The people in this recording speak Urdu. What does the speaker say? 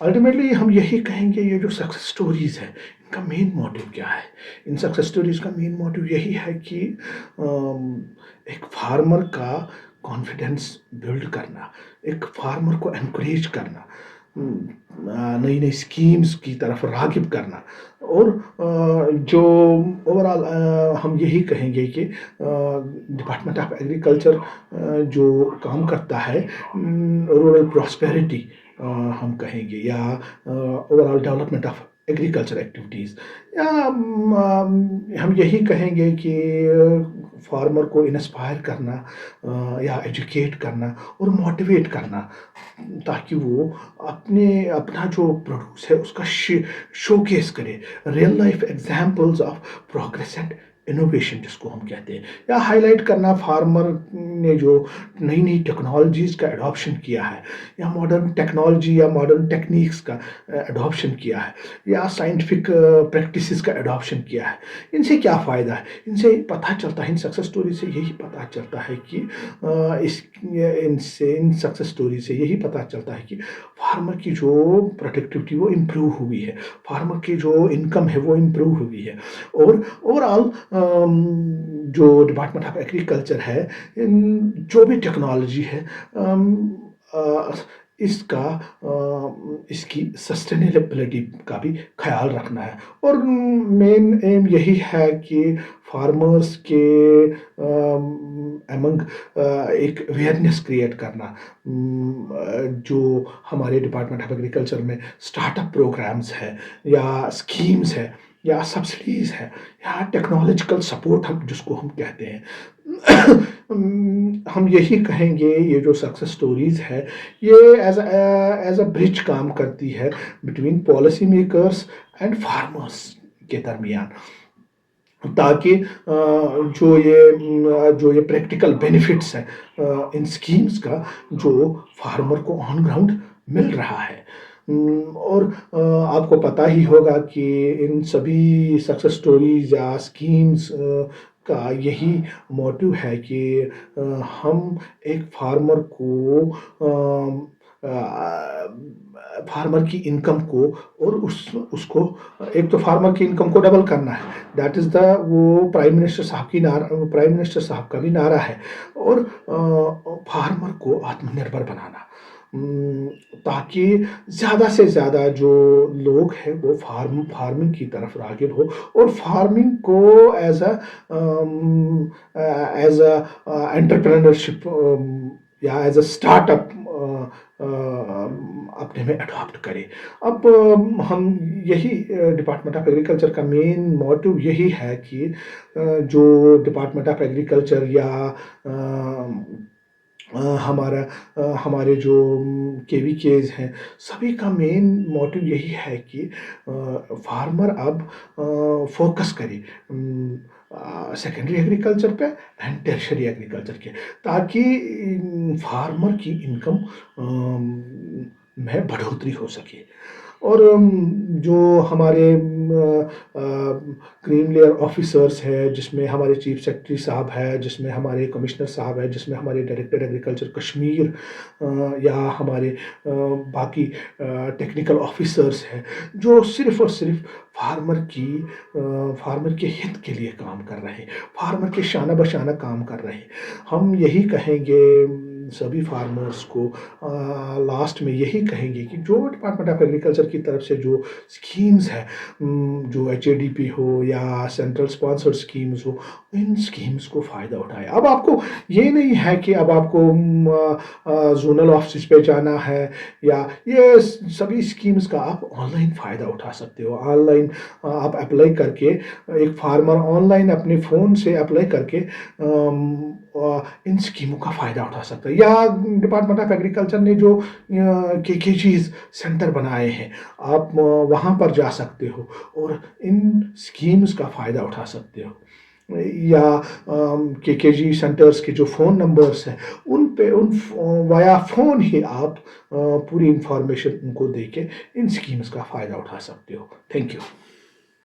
الٹیمیٹلی ہم یہی کہیں گے یہ جو سکسیس اسٹوریز ہے ان کا مین موٹیو کیا ہے. ان سکسیس اسٹوریز کا مین موٹیو یہی ہے کہ ایک فارمر کا کانفیڈنس بلڈ کرنا، ایک فارمر کو انکریج کرنا، نئی نئی اسکیمز کی طرف راغب کرنا. اور جو اوور آل ہم یہی کہیں گے کہ ڈپارٹمنٹ آف ایگریکلچر جو کام کرتا ہے رورل پراسپیرٹی ہم کہیں گے، یا over all development of agriculture activities, یا ہم یہی کہیں گے کہ فارمر کو انسپائر کرنا یا ایجوکیٹ کرنا اور موٹیویٹ کرنا، تاکہ وہ اپنا جو پروڈیوس ہے اس کا شو کیس کرے. Real life examples of progress and innovation جس کو ہم کہتے ہیں، یا ہائی لائٹ کرنا فارمر نے جو نئی نئی ٹیکنالوجیز کا اڈاپشن کیا ہے، یا ماڈرن ٹیکنالوجی یا ماڈرن ٹیکنیکس کا اڈاپشن کیا ہے، یا سائنٹیفک پریکٹسز کا اڈاپشن کیا ہے. ان سے کیا فائدہ ہے؟ ان سے پتہ چلتا ہے، ان سکسیس اسٹوری سے یہی پتہ چلتا ہے کہ ان سکسیس اسٹوری سے یہی پتہ چلتا ہے کہ فارمر کی جو پروڈکٹیوٹی وہ امپروو ہوئی ہے، فارمر کی جو انکم ہے وہ امپروو ہوئی ہے. اور اوور آل جو ڈپارٹمنٹ آف ایگریکلچر ہے، جو بھی ٹیکنالوجی ہے، اس کی سسٹینیبلٹی کا بھی خیال رکھنا ہے. اور مین ایم یہی ہے کہ فارمرز کے ایمنگ ایک اویئرنیس کریٹ کرنا. جو ہمارے ڈپارٹمنٹ آف ایگریکلچر میں اسٹارٹ اپ پروگرامز ہے، یا اسکیمز ہے، یا سبسڈیز ہے، یا ٹیکنالوجیکل سپورٹ جس کو ہم کہتے ہیں، ہم یہی کہیں گے یہ جو سکسیس اسٹوریز ہے یہ ایز اے برج کام کرتی ہے between policy makers and farmers کے درمیان، تاکہ جو یہ پریکٹیکل بینیفٹس ہیں ان اسکیمز کا جو فارمر کو آن گراؤنڈ مل رہا ہے. اور آپ کو پتہ ہی ہوگا کہ ان سبھی سکسیس اسٹوریز یا اسکیمز کا یہی موٹیو ہے کہ ہم ایک فارمر کی انکم کو، اور اس کو ایک تو فارمر کی انکم کو ڈبل کرنا ہے، دیٹ از وہ پرائم منسٹر صاحب کا بھی نعرہ ہے. اور فارمر کو آتم نربھر بنانا، تاکہ زیادہ سے زیادہ جو لوگ ہیں وہ فارمنگ کی طرف راغب ہو، اور فارمنگ کو ایز اے انٹرپرینورشپ یا ایز اے اسٹارٹ اپ اپنے میں اڈاپٹ کرے. اب ہم یہی ڈپارٹمنٹ آف ایگریکلچر کا مین موٹیو یہی ہے کہ جو ڈپارٹمنٹ آف ایگریکلچر یا ہمارے جو KVKs ہیں، سبھی کا مین موٹیو یہی ہے کہ فارمر اب فوکس کرے سیکنڈری ایگریکلچر پہ اینڈ ٹیرشری ایگریکلچر کے، تاکہ فارمر کی انکم میں بڑھوتری ہو سکے. اور جو ہمارے کریم لیئر آفیسرس ہے، جس میں ہمارے چیف سیکرٹری صاحب ہے، جس میں ہمارے کمشنر صاحب ہے، جس میں ہمارے ڈائریکٹر ایگریکلچر کشمیر یا ہمارے باقی ٹیکنیکل آفیسرس ہیں، جو صرف اور صرف فارمر کے ہت کے لیے کام کر رہے ہیں، فارمر کے شانہ بشانہ کام کر رہے ہیں. ہم یہی کہیں گے سبھی فارمرز کو، لاسٹ میں یہی کہیں گے کہ جو ڈپارٹمنٹ آف ایگریکلچر کی طرف سے جو اسکیمز ہے، جو HADP ہو یا سینٹرل اسپانسرڈ اسکیمز ہو، ان اسکیمز کو فائدہ اٹھائے. اب آپ کو یہ نہیں ہے کہ اب آپ کو زونل آفسز پہ جانا ہے، یا یہ سبھی اسکیمز کا آپ آن لائن فائدہ اٹھا سکتے ہو. آن لائن آپ اپلائی کر کے، ایک فارمر آن لائن اپنے فون سے اپلائی کر کے ان اسکیموں کا فائدہ اٹھا سکتا ہے. یا ڈپارٹمنٹ آف ایگریکلچر نے جو KKGs سینٹر بنائے ہیں، آپ وہاں پر جا سکتے ہو اور ان اسکیمز کا فائدہ اٹھا سکتے ہو. یا KKG سینٹرز کے جو فون نمبرز ہیں، ان پہ وایا فون ہی آپ پوری انفارمیشن ان کو دے کے ان اسکیمز کا فائدہ اٹھا سکتے ہو. Thank you.